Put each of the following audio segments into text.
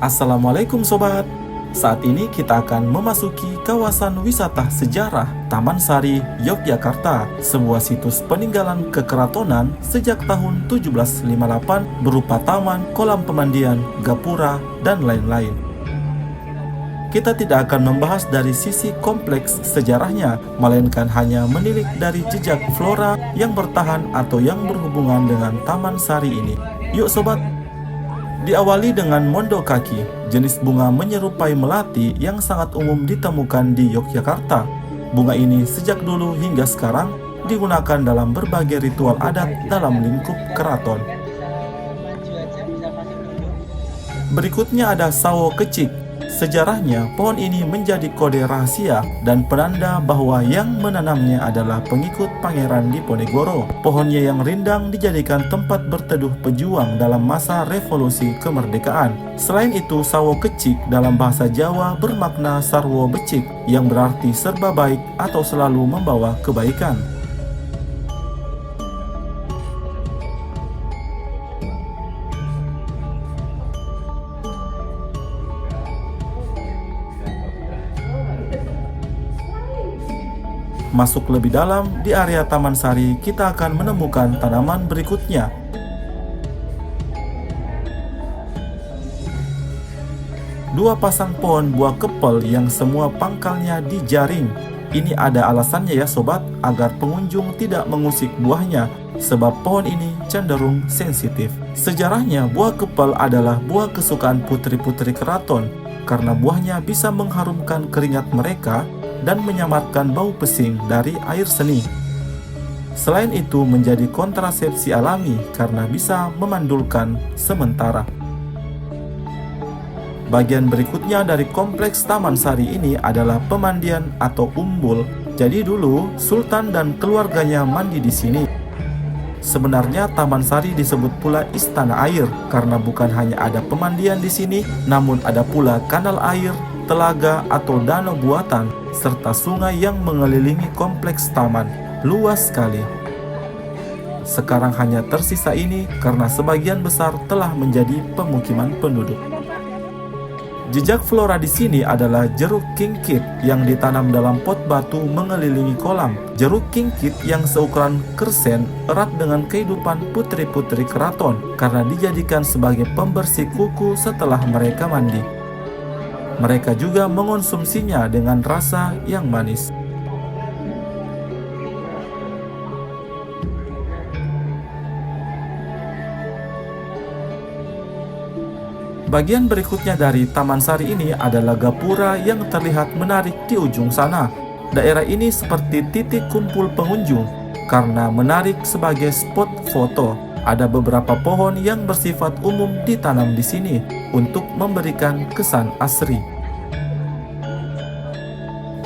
Assalamualaikum sobat. Saat ini kita akan memasuki kawasan wisata sejarah Taman Sari, Yogyakarta, sebuah situs peninggalan kekeratonan sejak tahun 1758 berupa taman, kolam pemandian, gapura, dan lain-lain. Kita tidak akan membahas dari sisi kompleks sejarahnya, melainkan hanya menilik dari jejak flora yang bertahan atau yang berhubungan dengan Taman Sari ini. Yuk sobat! Diawali dengan mondokaki, jenis bunga menyerupai melati yang sangat umum ditemukan di Yogyakarta. Bunga ini sejak dulu hingga sekarang digunakan dalam berbagai ritual adat dalam lingkup keraton. Berikutnya ada sawo kecik. Sejarahnya, pohon ini menjadi kode rahasia dan penanda bahwa yang menanamnya adalah pengikut Pangeran Diponegoro. Pohonnya yang rindang dijadikan tempat berteduh pejuang dalam masa revolusi kemerdekaan. Selain itu, sawo kecik dalam bahasa Jawa bermakna sarwo becik, yang berarti serba baik atau selalu membawa kebaikan. Masuk lebih dalam, di area Taman Sari kita akan menemukan tanaman berikutnya. Dua pasang pohon buah kepel yang semua pangkalnya dijaring. Ini ada alasannya ya sobat, agar pengunjung tidak mengusik buahnya, sebab pohon ini cenderung sensitif. Sejarahnya, buah kepel adalah buah kesukaan putri-putri keraton, karena buahnya bisa mengharumkan keringat mereka dan menyamarkan bau pesing dari air seni. Selain itu menjadi kontrasepsi alami karena bisa memandulkan sementara. Bagian berikutnya dari kompleks Taman Sari ini adalah pemandian atau umbul. Jadi dulu Sultan dan keluarganya mandi di sini. Sebenarnya Taman Sari disebut pula Istana Air karena bukan hanya ada pemandian di sini, namun ada pula kanal air, telaga atau danau buatan, serta sungai yang mengelilingi kompleks taman. Luas sekali. Sekarang hanya tersisa ini karena sebagian besar telah menjadi pemukiman penduduk. Jejak flora di sini adalah jeruk kingkit yang ditanam dalam pot batu mengelilingi kolam. Jeruk kingkit yang seukuran kersen erat dengan kehidupan putri-putri keraton karena dijadikan sebagai pembersih kuku setelah mereka mandi. Mereka juga mengonsumsinya dengan rasa yang manis. Bagian berikutnya dari Taman Sari ini adalah gapura yang terlihat menarik di ujung sana. Daerah ini seperti titik kumpul pengunjung karena menarik sebagai spot foto. Ada beberapa pohon yang bersifat umum ditanam di sini untuk memberikan kesan asri.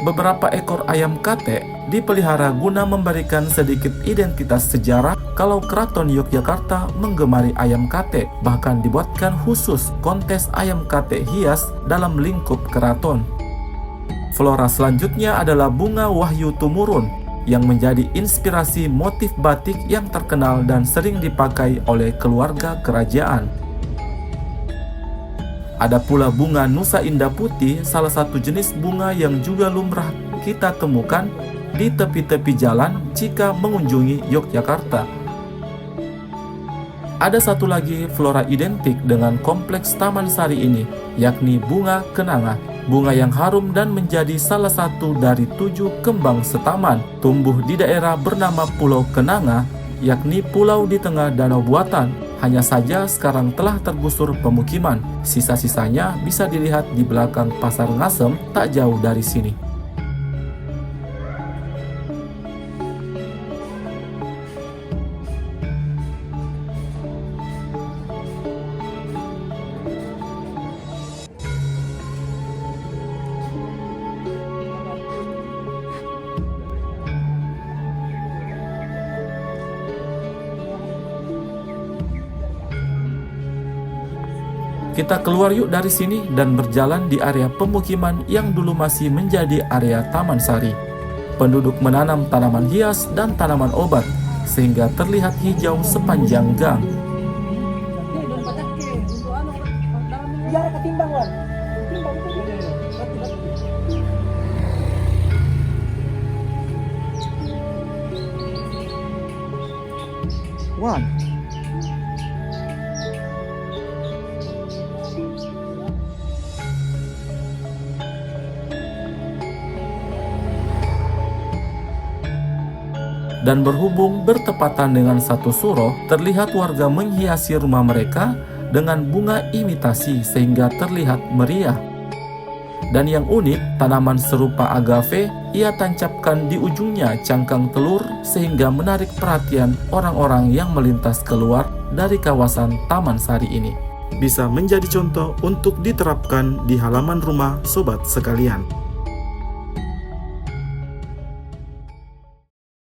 Beberapa ekor ayam kate dipelihara guna memberikan sedikit identitas sejarah kalau Keraton Yogyakarta menggemari ayam kate, bahkan dibuatkan khusus kontes ayam kate hias dalam lingkup keraton. Flora selanjutnya adalah bunga Wahyu Tumurun yang menjadi inspirasi motif batik yang terkenal dan sering dipakai oleh keluarga kerajaan. Ada pula bunga Nusa Indah Putih, salah satu jenis bunga yang juga lumrah kita temukan di tepi-tepi jalan jika mengunjungi Yogyakarta. Ada satu lagi flora identik dengan kompleks Taman Sari ini, yakni bunga kenanga. Bunga yang harum dan menjadi salah satu dari 7 kembang setaman, tumbuh di daerah bernama Pulau Kenanga, yakni pulau di tengah danau buatan. Hanya saja sekarang telah tergusur pemukiman. Sisa-sisanya bisa dilihat di belakang Pasar Ngasem tak jauh dari sini. Kita keluar yuk dari sini dan berjalan di area pemukiman yang dulu masih menjadi area Taman Sari. Penduduk menanam tanaman hias dan tanaman obat, sehingga terlihat hijau sepanjang gang. Biar ketimbang one. Dan berhubung bertepatan dengan satu suro, terlihat warga menghiasi rumah mereka dengan bunga imitasi sehingga terlihat meriah. Dan yang unik, tanaman serupa agave ia tancapkan di ujungnya cangkang telur sehingga menarik perhatian orang-orang yang melintas keluar dari kawasan Taman Sari ini. Bisa menjadi contoh untuk diterapkan di halaman rumah sobat sekalian.